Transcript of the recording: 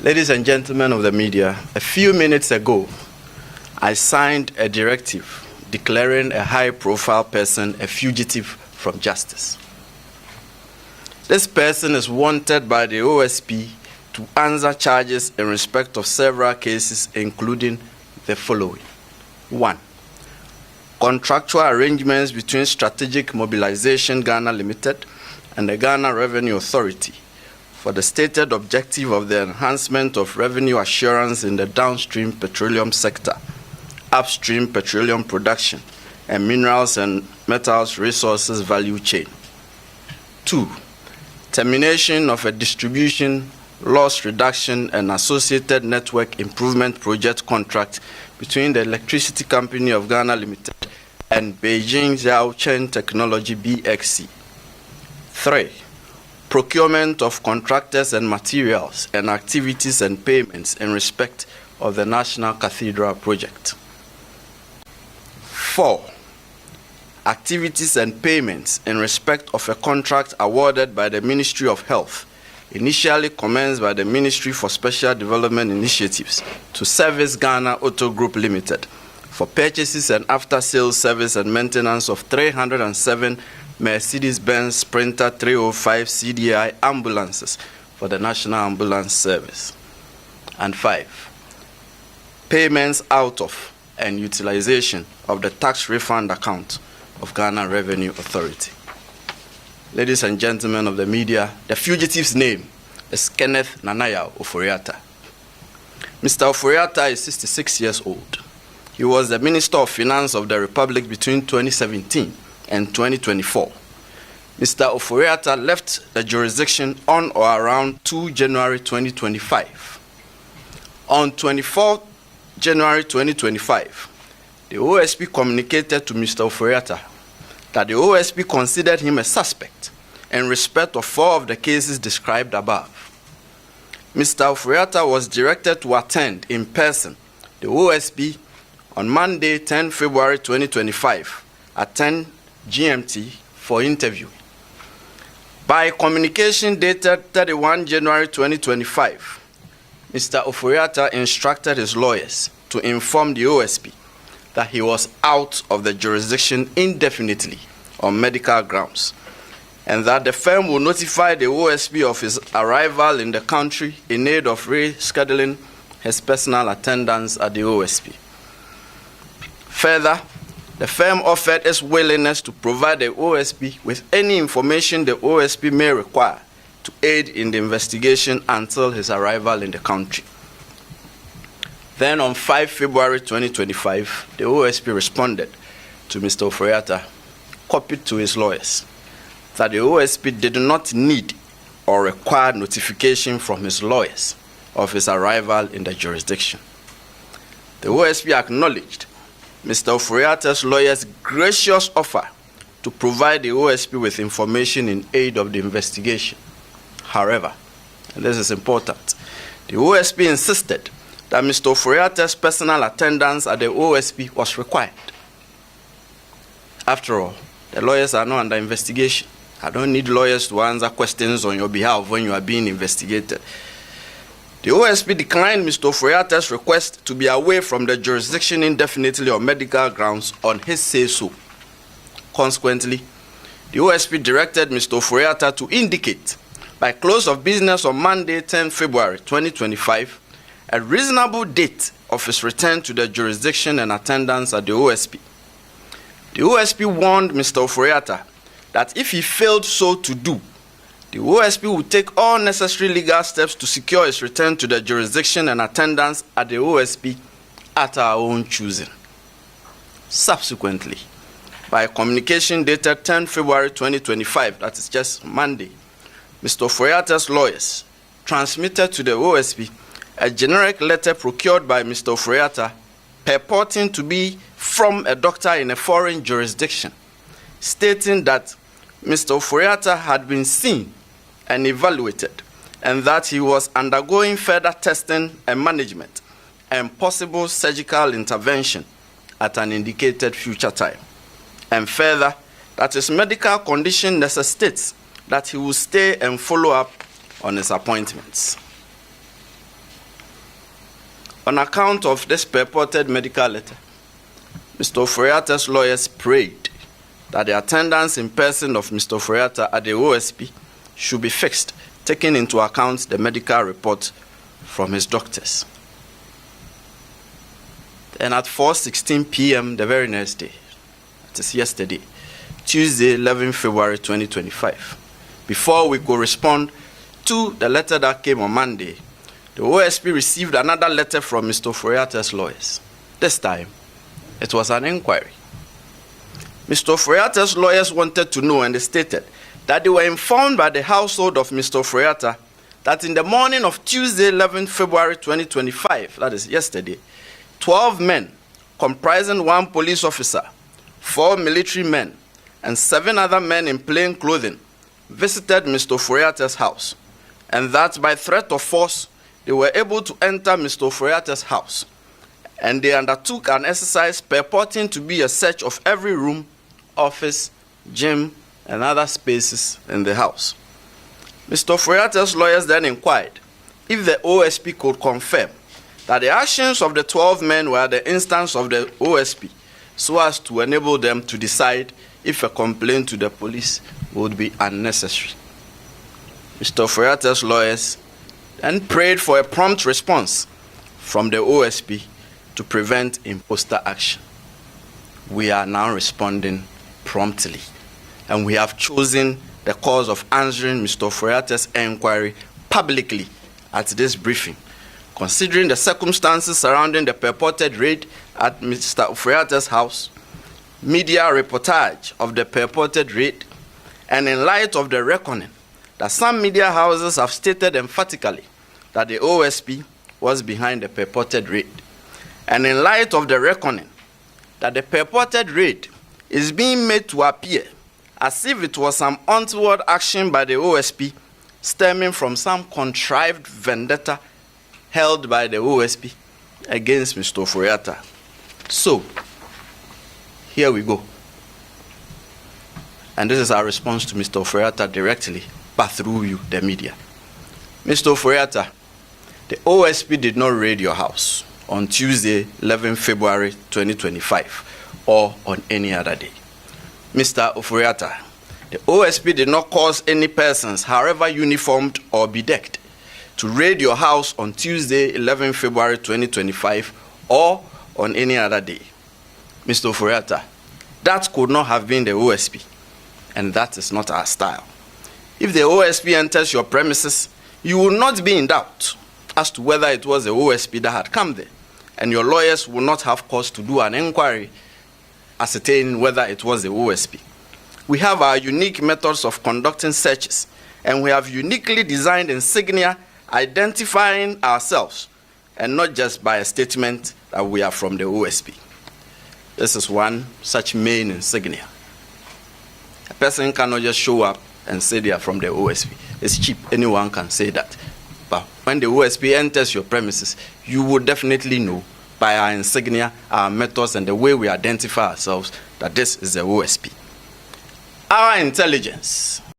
Ladies and gentlemen of the media, a few minutes ago, I signed a directive declaring a high-profile person a fugitive from justice. This person is wanted by the OSP to answer charges in respect of several cases, including the following. 1. Contractual arrangements between Strategic Mobilization Ghana Limited and the Ghana Revenue Authority for the stated objective of the enhancement of revenue assurance in the downstream petroleum sector, upstream petroleum production, and minerals and metals resources value chain. 2. Termination of a distribution, loss reduction, and associated network improvement project contract between the Electricity Company of Ghana Limited and Beijing Xiaochen Technology BXC. 3. Procurement of contractors and materials and activities and payments in respect of the National Cathedral project. 4. Activities and payments in respect of a contract awarded by the Ministry of Health, initially commenced by the Ministry for Special Development Initiatives to Service Ghana Auto Group Limited for purchases and after-sales service and maintenance of 307 Mercedes-Benz Sprinter 305 CDI ambulances for the National Ambulance Service. And 5. Payments out of and utilization of the tax refund account of Ghana Revenue Authority. Ladies and gentlemen of the media, the fugitive's name is Kenneth Nanaya Ofori. Mr. Ofori is 66 years old. He was the Minister of Finance of the Republic between 2017 and 2024. Mr. Ofori left the jurisdiction on or around 2 January 2025. On 24 January 2025, the OSP communicated to Mr. Ofori that the OSP considered him a suspect in respect of 4 of the cases described above. Mr. Ofori was directed to attend in person the OSP on Monday, 10 February 2025 at 10 GMT for interview. By communication dated 31 January 2025, Mr. Ofori instructed his lawyers to inform the OSP that he was out of the jurisdiction indefinitely on medical grounds, and that the firm will notify the OSP of his arrival in the country in aid of rescheduling his personal attendance at the OSP. Further, the firm offered its willingness to provide the OSP with any information the OSP may require to aid in the investigation until his arrival in the country. Then on 5 February 2025, the OSP responded to Mr. Ofori, copied to his lawyers, that the OSP did not need or require notification from his lawyers of his arrival in the jurisdiction. The OSP acknowledged Mr. Ofori's lawyer's gracious offer to provide the OSP with information in aid of the investigation. However, and this is important, the OSP insisted that Mr. Ofori's personal attendance at the OSP was required. After all, the lawyers are not under investigation. I don't need lawyers to answer questions on your behalf when you are being investigated. The OSP declined Mr. Ofori's request to be away from the jurisdiction indefinitely on medical grounds on his say-so. Consequently, the OSP directed Mr. Ofori to indicate by close of business on Monday, 10 February 2025, a reasonable date of his return to the jurisdiction and attendance at the OSP. The OSP warned Mr. Ofori that if he failed so to do, the OSP would take all necessary legal steps to secure his return to the jurisdiction and attendance at the OSP at our own choosing. Subsequently, by communication dated 10 February 2025, that is just Monday, Mr. Ofori's lawyers transmitted to the OSP a generic letter procured by Mr. Ofori purporting to be from a doctor in a foreign jurisdiction, stating that Mr. Ofori had been seen and evaluated, and that he was undergoing further testing and management and possible surgical intervention at an indicated future time. And further, that his medical condition necessitates that he will stay and follow up on his appointments. On account of this purported medical letter, Mr. Oforiatta's lawyers prayed that the attendance in person of Mr. Oforiatta at the OSP should be fixed, taking into account the medical report from his doctors. And at 4:16 p.m. the very next day, that is yesterday, Tuesday, 11 February 2025, before we could respond to the letter that came on Monday, the OSP received another letter from Mr. Oforiatta's lawyers. This time, it was an inquiry. Mr. Oforiatta's lawyers wanted to know, and they stated that they were informed by the household of Mr. Oforiatta that in the morning of Tuesday, 11 February 2025, that is yesterday, 12 men, comprising 1 police officer, 4 military men, and 7 other men in plain clothing, visited Mr. Oforiatta's house, and that by threat of force, they were able to enter Mr. Oforiatta's house, and they undertook an exercise purporting to be a search of every room, office, gym, and other spaces in the house. Mr. Oforiatta's lawyers then inquired if the OSP could confirm that the actions of the 12 men were the instance of the OSP, so as to enable them to decide if a complaint to the police would be unnecessary. Mr. Oforiatta's lawyers then prayed for a prompt response from the OSP to prevent imposter action. We are now responding promptly, and we have chosen the course of answering Mr. Oforiatta's inquiry publicly at this briefing, considering the circumstances surrounding the purported raid at Mr. Oforiatta's house, media reportage of the purported raid, and in light of the reckoning that some media houses have stated emphatically that the OSP was behind the purported raid, and in light of the reckoning that the purported raid is being made to appear as if it was some untoward action by the OSP stemming from some contrived vendetta held by the OSP against Mr. Oforiatta. So, here we go. And this is our response to Mr. Oforiatta directly, but through you, the media. Mr. Oforiatta, the OSP did not raid your house on Tuesday, 11 February 2025, or on any other day. Mr. Oforiatta, the OSP did not cause any persons, however uniformed or bedecked, to raid your house on Tuesday, 11 February 2025, or on any other day. Mr. Oforiatta, that could not have been the OSP, and that is not our style. If the OSP enters your premises, you will not be in doubt as to whether it was the OSP that had come there, and your lawyers will not have cause to do an inquiry ascertaining whether it was the OSP. We have our unique methods of conducting searches, and we have uniquely designed insignia identifying ourselves, and not just by a statement that we are from the OSP. This is one such main insignia. A person cannot just show up and say they are from the OSP. It's cheap. Anyone can say that. But when the OSP enters your premises, you will definitely know by our insignia, our methods, and the way we identify ourselves that this is the OSP. Our intelligence